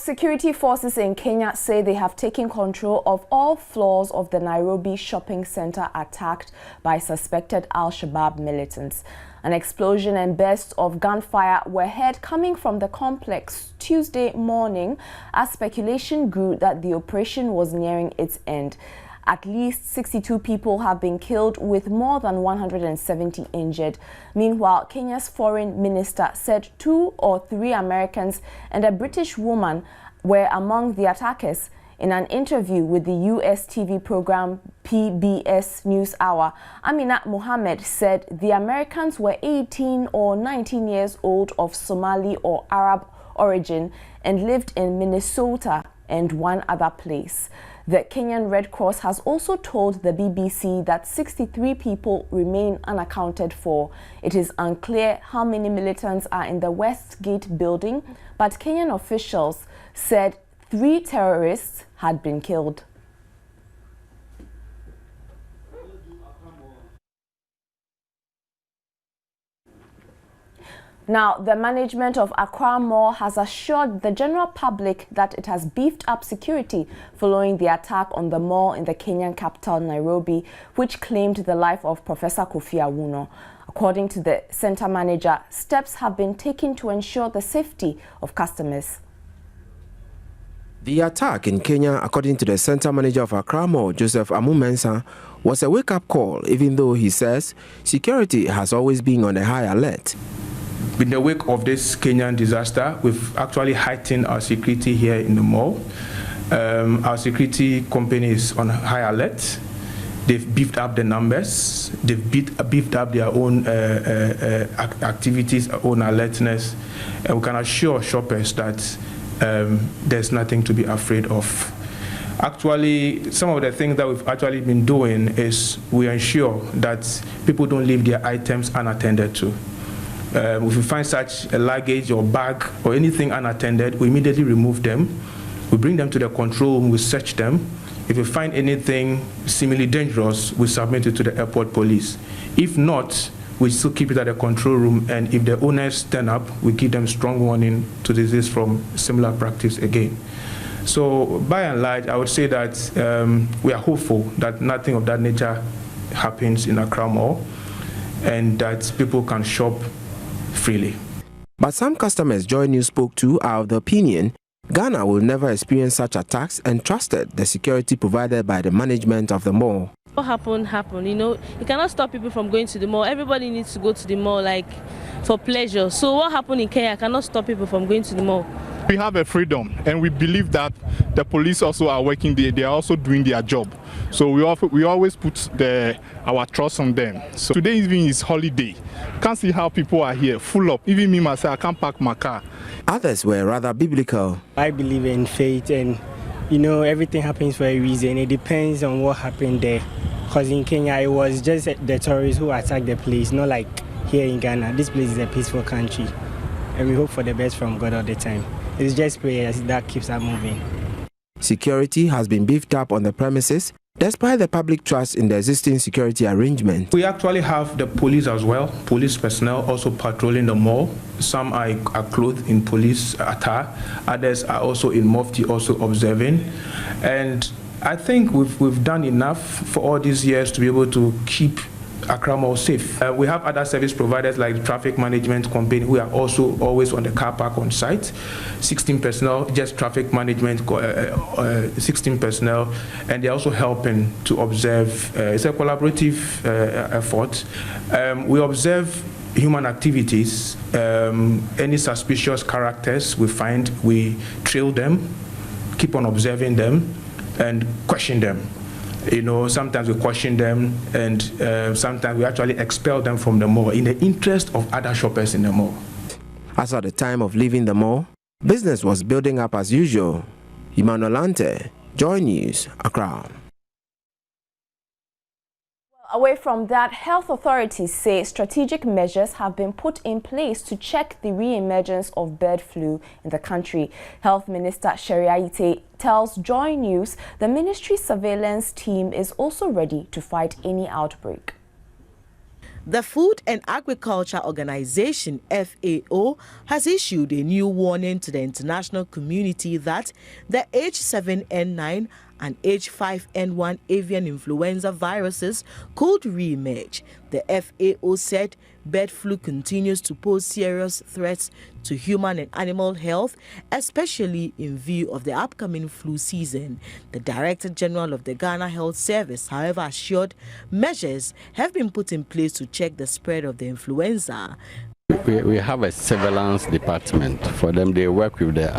Security forces in Kenya say they have taken control of all floors of the Nairobi shopping center attacked by suspected Al-Shabaab militants. An explosion and bursts of gunfire were heard coming from the complex Tuesday morning as speculation grew that the operation was nearing its end. At least 62 people have been killed with more than 170 injured. Meanwhile, Kenya's foreign minister said 2 or 3 Americans and a British woman were among the attackers. In an interview with the US TV program PBS NewsHour, Aminat Mohammed said the Americans were 18 or 19 years old of Somali or Arab origin and lived in Minnesota and one other place. The Kenyan Red Cross has also told the BBC that 63 people remain unaccounted for. It is unclear how many militants are in the Westgate building, but Kenyan officials said 3 terrorists had been killed. Now, the management of Accra Mall has assured the general public that it has beefed up security following the attack on the mall in the Kenyan capital, Nairobi, which claimed the life of Professor Kofi Awuno. According to the center manager, steps have been taken to ensure the safety of customers. The attack in Kenya, according to the center manager of Accra Mall, Joseph Amumensa, was a wake-up call, even though he says security has always been on a high alert. In the wake of this Kenyan disaster, we've actually heightened our security here in the mall. Our security company is on high alert. They've beefed up the numbers. They've beefed up their own activities, own alertness. And we can assure shoppers that there's nothing to be afraid of. Actually, some of the things that we've actually been doing is we ensure that people don't leave their items unattended to. If we find such a luggage or bag or anything unattended, we immediately remove them. We bring them to the control room, we search them. If we find anything similarly dangerous, we submit it to the airport police. If not, we still keep it at the control room, and if the owners turn up, we give them strong warning to desist from similar practice again. So by and large, I would say that we are hopeful that nothing of that nature happens in Accra Mall and that people can shop freely. But some customers Joy News spoke to are of the opinion Ghana will never experience such attacks and trusted the security provided by the management of the mall. What happened, you know, you cannot stop people from going to the mall. Everybody needs to go to the mall like for pleasure. So what happened in Kenya cannot stop people from going to the mall. We have a freedom, and we believe that the police also are working there. They are also doing their job. So we always put our trust on them. So today even is holiday. Can't see how people are here, full up. Even me myself, I can't park my car. Others were rather biblical. I believe in faith, and you know, everything happens for a reason. It depends on what happened there. Because in Kenya, it was just the tourists who attacked the place, not like here in Ghana. This place is a peaceful country, and we hope for the best from God all the time. It's just prayers that keeps us moving. Security has been beefed up on the premises despite the public trust in the existing security arrangement. We actually have the police as well, police personnel also patrolling the mall. Some are clothed in police attire, others are also in mufti, also observing. And I think we've done enough for all these years to be able to keep Accra Mall safe. We have other service providers like the traffic management company who are also always on the car park on site. 16 personnel, just traffic management, 16 personnel, and they're also helping to observe. It's a collaborative effort. We observe human activities. Any suspicious characters we find, we trail them, keep on observing them, and question them. You know, sometimes we question them, and sometimes we actually expel them from the mall in the interest of other shoppers in the mall. As at the time of leaving the mall, business was building up as usual. Emmanuel Ante, Joy News, Accra. Away from that, health authorities say strategic measures have been put in place to check the re-emergence of bird flu in the country. Health Minister Sherry Aite tells Joy News the ministry's surveillance team is also ready to fight any outbreak. The Food and Agriculture Organization, FAO, has issued a new warning to the international community that the H7N9 and H5N1 avian influenza viruses could re-emerge. The FAO said bird flu continues to pose serious threats to human and animal health, especially in view of the upcoming flu season. The Director General of the Ghana Health Service, however, assured measures have been put in place to check the spread of the influenza. We have a surveillance department. For them, they work with the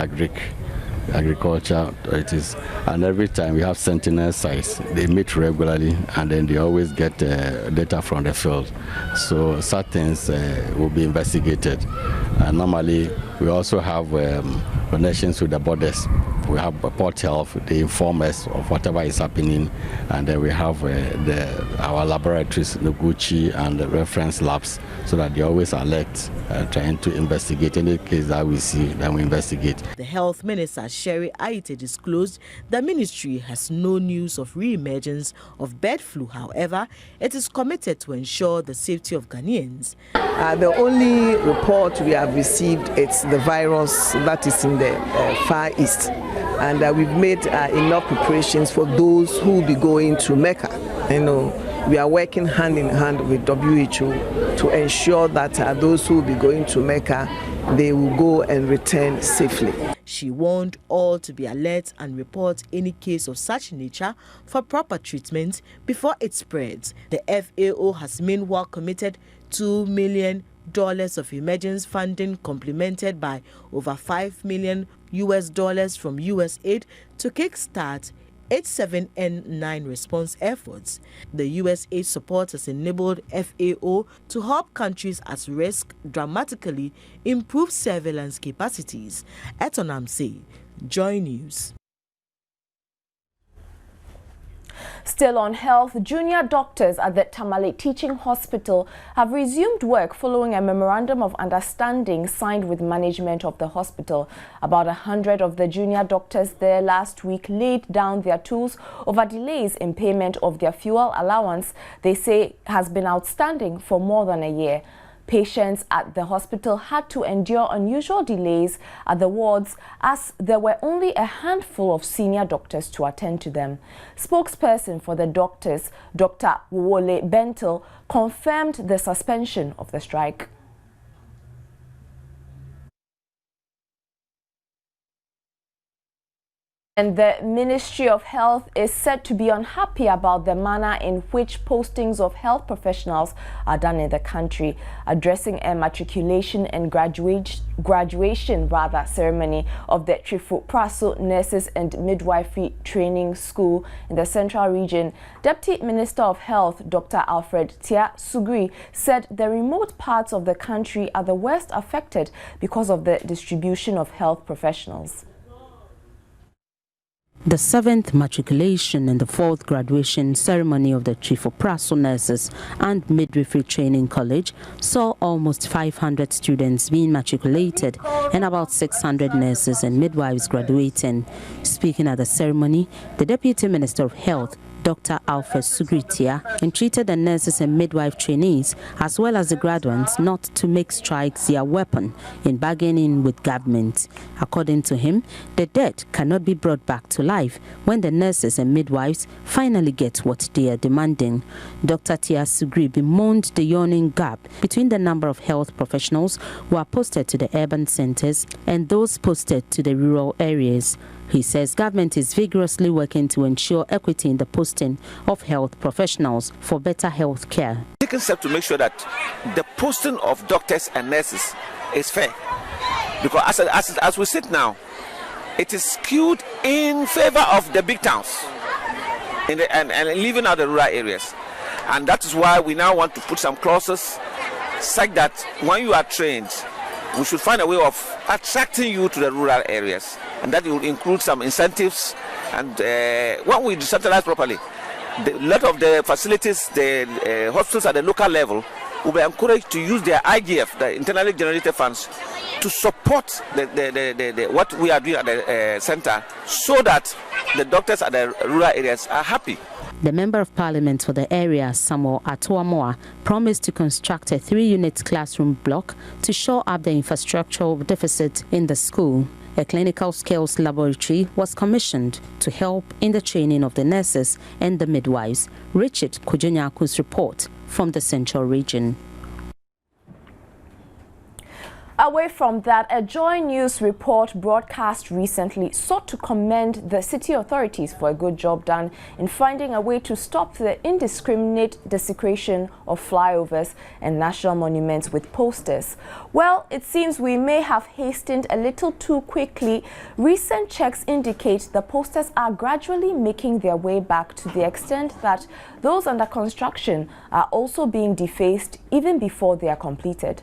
agriculture authorities, and every time we have sentinel sites, they meet regularly, and then they always get data from the field. So such things will be investigated. And normally we also have connections with the borders. We have Port Health, they inform us of whatever is happening, and then we have our laboratories, Noguchi, and the reference labs, so that they always alert, trying to investigate any case that we see, then we investigate. The Health Minister, Sherry Aite, disclosed the ministry has no news of re-emergence of bird flu. However, it is committed to ensure the safety of Ghanaians. The only report we have received is the virus that is in the Far East. And we've made enough preparations for those who will be going to Mecca. We are working hand in hand with WHO to ensure that those who will be going to Mecca, they will go and return safely. She warned all to be alert and report any case of such nature for proper treatment before it spreads. The FAO has meanwhile committed $2 million of emergency funding, complemented by over $5 million from USAID to kickstart H7N9 response efforts. The USAID support has enabled FAO to help countries at risk dramatically improve surveillance capacities. Etonamse, Joy News. Still on health, junior doctors at the Tamale Teaching Hospital have resumed work following a memorandum of understanding signed with management of the hospital. About 100 of the junior doctors there last week laid down their tools over delays in payment of their fuel allowance they say has been outstanding for more than a year. Patients at the hospital had to endure unusual delays at the wards as there were only a handful of senior doctors to attend to them. Spokesperson for the doctors, Dr. Wole Bentil, confirmed the suspension of the strike. And the Ministry of Health is said to be unhappy about the manner in which postings of health professionals are done in the country. Addressing a matriculation and graduation ceremony of the Twifo Praso Nurses and Midwifery Training School in the Central Region, Deputy Minister of Health Dr. Alfred Tia Sugri said the remote parts of the country are the worst affected because of the distribution of health professionals. The 7th matriculation and the 4th graduation ceremony of the Twifo Praso Nurses and Midwifery Training College saw almost 500 students being matriculated and about 600 nurses and midwives graduating. Speaking at the ceremony, the Deputy Minister of Health, Dr. Alfred Sugritia, entreated the nurses and midwife trainees as well as the graduates not to make strikes their weapon in bargaining with government. According to him, the dead cannot be brought back to life when the nurses and midwives finally get what they are demanding. Dr. Tia Sugri bemoaned the yawning gap between the number of health professionals who are posted to the urban centers and those posted to the rural areas. He says government is vigorously working to ensure equity in the posting of health professionals for better health care. Taking steps to make sure that the posting of doctors and nurses is fair. Because as we sit now, it is skewed in favor of the big towns and leaving out the rural areas. And that is why we now want to put some clauses such that when you are trained, we should find a way of attracting you to the rural areas. And that will include some incentives. And when we decentralize properly, a lot of the facilities, the hospitals at the local level will be encouraged to use their IGF, the internally generated funds, to support what we are doing at the center, so that the doctors at the rural areas are happy. The Member of Parliament for the area, Samuel Atuamoa, promised to construct a 3-unit classroom block to shore up the infrastructural deficit in the school. A clinical skills laboratory was commissioned to help in the training of the nurses and the midwives. Richard Kujonyaku's report from the Central Region. Away from that, a Joy News report broadcast recently sought to commend the city authorities for a good job done in finding a way to stop the indiscriminate desecration of flyovers and national monuments with posters. Well, it seems we may have hastened a little too quickly. Recent checks indicate the posters are gradually making their way back, to the extent that those under construction are also being defaced even before they are completed.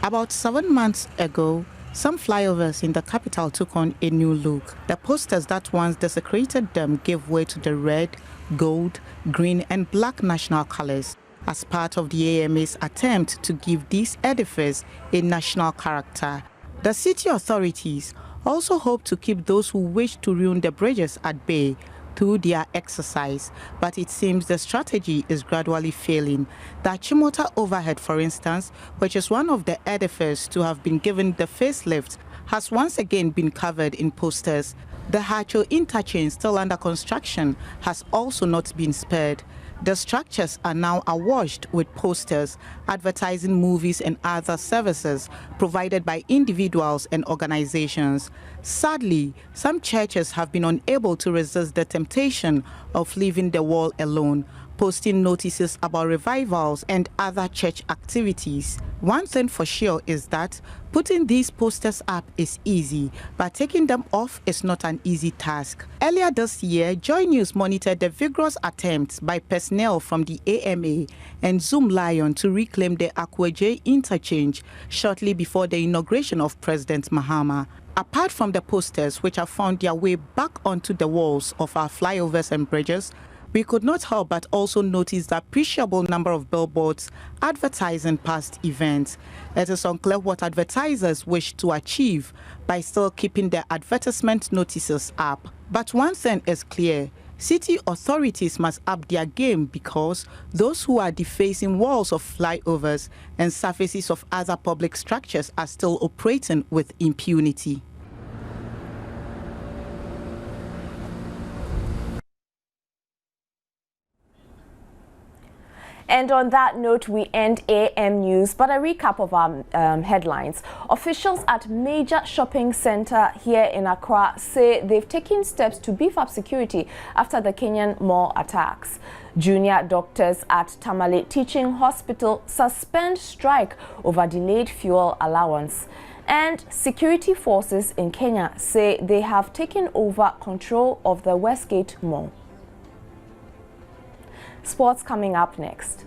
About 7 months ago, some flyovers in the capital took on a new look. The posters that once desecrated them gave way to the red, gold, green and black national colors as part of the AMA's attempt to give this edifice a national character. The city authorities also hope to keep those who wish to ruin the bridges at bay through their exercise, but it seems the strategy is gradually failing. The Achimota overhead, for instance, which is one of the edifices to have been given the facelift, has once again been covered in posters. The Hacho interchange, still under construction, has also not been spared. The structures are now awash with posters advertising movies and other services provided by individuals and organizations. Sadly, some churches have been unable to resist the temptation of leaving the wall alone, posting notices about revivals and other church activities. One thing for sure is that putting these posters up is easy, but taking them off is not an easy task. Earlier this year, Joy News monitored the vigorous attempts by personnel from the AMA and Zoom Lion to reclaim the Akwaje interchange shortly before the inauguration of President Mahama. Apart from the posters which have found their way back onto the walls of our flyovers and bridges, we could not help but also notice the appreciable number of billboards advertising past events. It is unclear what advertisers wish to achieve by still keeping their advertisement notices up. But one thing is clear: city authorities must up their game, because those who are defacing walls of flyovers and surfaces of other public structures are still operating with impunity. And on that note, we end AM News, but a recap of our headlines. Officials at major shopping center here in Accra say they've taken steps to beef up security after the Kenyan mall attacks. Junior doctors at Tamale Teaching Hospital suspend strike over delayed fuel allowance. And security forces in Kenya say they have taken over control of the Westgate Mall. Sports coming up next.